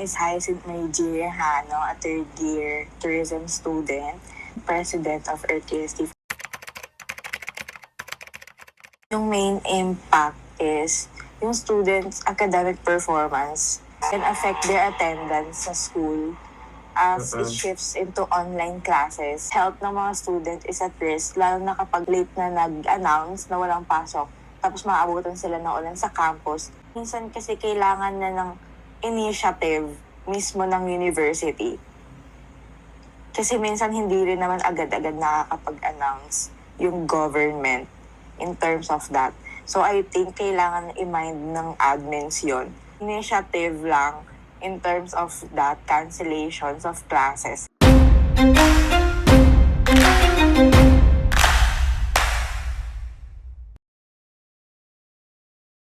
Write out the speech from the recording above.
is Hyacinth Mayjir Hano, a third-year tourism student, president of RTST. Yung main impact is yung students' academic performance can affect their attendance sa school as it shifts into online classes. Health ng mga student is at risk, lalo na kapag late na nag-announce na walang pasok, tapos maabutan sila ng ulan sa campus. Minsan kasi kailangan na ng initiative mismo ng university. Kasi minsan hindi rin naman agad-agad nakakapag-announce yung government in terms of that. So I think kailangan i-mind ng admins yon. Initiative lang in terms of that, cancellations of classes.